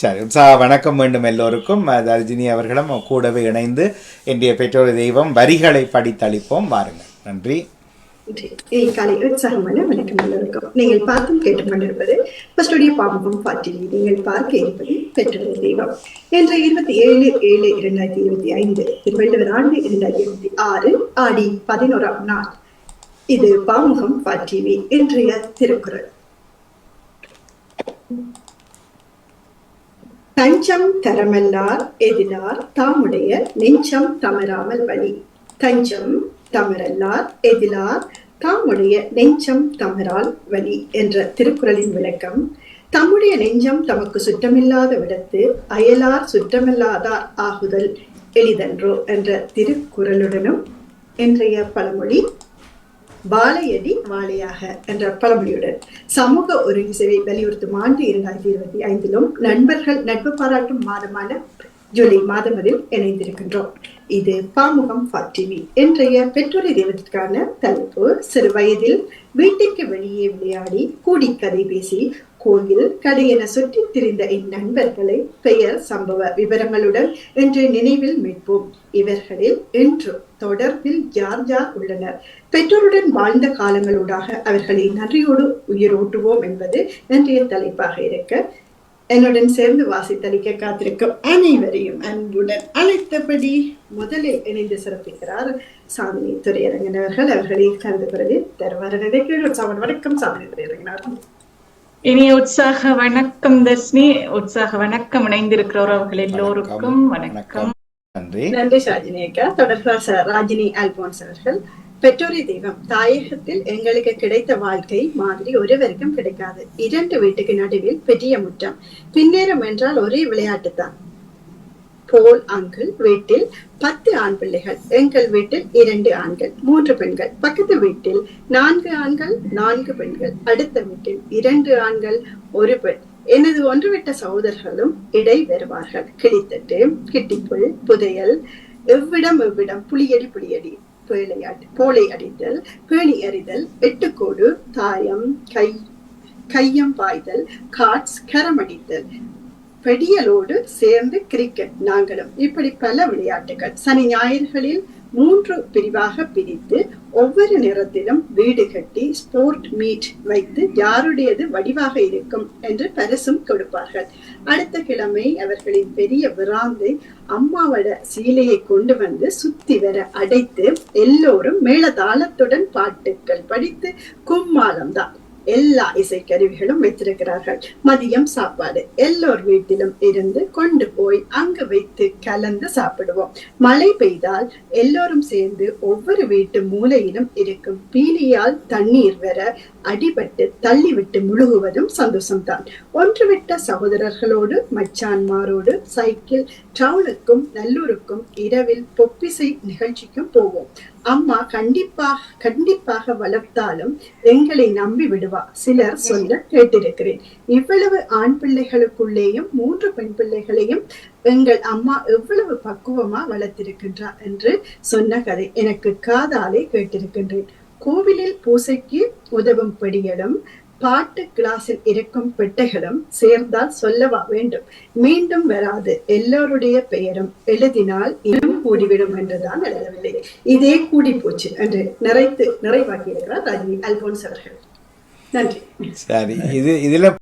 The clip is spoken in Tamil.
சரி, உற்சாக வணக்கம் வேண்டும் எல்லோருக்கும். தர்ஜினி அவர்களும் கூடவே இணைந்து இன்றைய பெற்றோர் தெய்வம் வரிகளை படித்தளிப்போம். வாருங்கள். நன்றி. காலை உற்சாகமான வணக்கம் எல்லோருக்கும். நீங்கள் பார்த்தும் கேட்டுக்கொண்டிருப்பது ஸ்டுடியோ பாவகம் பாட்டில் நீங்கள் பார்க்க இருப்பது பெற்றோர் தெய்வம். இன்று 27/7/2025 திருவள்ளுவர் ஆண்டு 2026 ஆடி 11ஆம் நாள். இது பாவகம் பாட்டிவி. இன்றைய திருக்குறள். தஞ்சம் தரமல்லார் எதிலார் தாமுடைய நெஞ்சம் தமராமல் வழி. தஞ்சம் தமரல்லார் எதிலார் தாமுடைய நெஞ்சம் தமரால் வழி என்ற திருக்குறளின் விளக்கம், தம்முடைய நெஞ்சம் தமக்கு சுற்றமில்லாத விடத்து அயலார் சுற்றமில்லாதார் ஆகுதல் எளிதன்றோ என்ற திருக்குறளுடனும் இன்றைய பழமொழி வாழையடி வாழையாக என்ற பழமொழியுடன் சமூக ஒருங்கிசைவை வலியுறுத்தும் ஆண்டு 2025 நண்பர்கள் நட்பு பாராட்டும் மாதமான ஜூலை மாதமதில் இணைந்திருக்கின்றோம். இது பாமுகம் டிவி. இன்றைய பெற்றோரை தெய்வத்திற்கான தலைப்பு, சிறு வயதில் வீட்டுக்கு வெளியே விளையாடி கூடி கதை பேசி கோயில் கடை என சுற்றித் திரிந்த இந்நண்பர்களை பெயர் சம்பவ விவரங்களுடன் இன்று நினைவில் மீட்போம். இவர்களில் இன்று தொடர்பில் யார் யார் உள்ளனர், பெற்றோருடன் வாழ்ந்த காலங்களூடாக அவர்களை நன்றியோடு உயிரோட்டுவோம் என்பது இன்றைய தலைப்பாக இருக்க, என்னுடன் சேர்ந்து வாசித்தளிக்க காத்திருக்கும் அனைவரையும் அன்புடன் அழைத்தபடி முதலில் இணைந்து சிறப்பிக்கிறார் சாதனை துறையரங்கன் அவர்கள். அவர்களை கலந்து கொள்வதில் தருவார் நினைக்கிறேன். வணக்கம் சாதனை துறையரங்கன். இனிய உற்சாக வணக்கம் தர்ஷினி. உற்சாக வணக்கம் இணைந்திருக்கிறவர்கள் எல்லோருக்கும் வணக்கம். நன்றி ஷாஜினி அக்கா. தொடர்பாக ராஜினி அல்போன்ஸ் அவர்கள். பெற்றோரை தெய்வம். தாயகத்தில் எங்களுக்கு கிடைத்த வாழ்க்கை மாதிரி ஒருவருக்கும் கிடைக்காது. 2 வீட்டுக்கு நடுவில் பெரிய முற்றம். பின்னேறம் என்றால் ஒரே விளையாட்டுத்தான். போல் அங்கிள் வீட்டில் 10 ஆண் பிள்ளைகள், எங்கள் வீட்டில் 2 ஆண்கள் 3 பெண்கள், பக்கத்து வீட்டில் 4 ஆண்கள் 4 பெண்கள், அடுத்த வீட்டில் 2 ஆண்கள் 1 பெண். எனது ஒன்றுவிட்ட சகோதரர்களும் இடை வருவார்கள். கிளித்தட்டு, கிட்டிப்புள், புதையல், எவ்விடம் புளியடி புளியடி, போலை அடித்தல், பேணி எறிதல், எட்டுக்கோடு, தாயம், கையம் பாய்தல், காட்ஸ், கரமடித்தல், பெடியலோடு சேர்ந்து கிரிக்கெட் நாங்களும். இப்படி பல விளையாட்டுகள். சனி ஞாயிறுகளில் 3 பிரிவாக பிரித்து ஒவ்வொரு நேரத்திலும் வீடு கட்டி ஸ்போர்ட் மீட் வைத்து யாருடையது வடிவாக இருக்கும் என்று பரிசும் கொடுப்பார்கள். அடுத்த கிழமை அவர்களின் பெரிய விராந்தை அம்மாவோட சீலையை கொண்டு வந்து சுத்தி வர அடைத்து எல்லோரும் மேளதாளத்துடன் பாட்டுக்கள் படித்து கும்மாளம் தான். எல்லா இசைக்கருவிகளும் வைத்திருக்கிறார்கள். மதியம் சாப்பாடு எல்லோர் வீட்டிலும் இருந்து கொண்டு போய் அங்கு வைத்து கலந்து சாப்பிடுவோம். மழை பெய்தால் எல்லோரும் சேர்ந்து ஒவ்வொரு வீட்டு மூலையிலும் இருக்கும் பீலியால் தண்ணீர் வர அடிபட்டு தள்ளிவிட்டு முழுகுவதும் சந்தோஷம்தான். ஒன்றுவிட்ட சகோதரர்களோடு மச்சான்மாரோடு சைக்கிள் டவுனுக்கும் நல்லூருக்கும் இரவில் பொப்பிசை நிகழ்ச்சிக்கும் போவோம். அம்மா கண்டிப்பாக வளர்த்தாலும் எங்களை நம்பி விடுவா. சிலர் சொல்ல கேட்டிருக்கிறேன். இவ்வளவு ஆண் பிள்ளைகளுக்குள்ளேயும் 3 பெண் பிள்ளைகளையும் எங்கள் அம்மா எவ்வளவு பக்குவமா வளர்த்திருக்கின்றார் என்று சொன்ன கதை எனக்கு காதாலே கேட்டிருக்கின்றேன். கோவிலில் பூசைக்கு உதவும் படிகளும் பாட்டு கிளாஸில் இருக்கும் பெட்டைகளும் சேர்ந்தால் சொல்லவா வேண்டும், மீண்டும் வராது. எல்லோருடைய பெயரும் எழுதினால் இன்னும் கூடிவிடும் என்றுதான் எழுதவில்லை, இதே கூடி போச்சு என்று நிறைவாக்கி இருக்கிறார் ராஜினி அல்போன்ஸ் அவர்கள். நன்றி. சரி, இதுல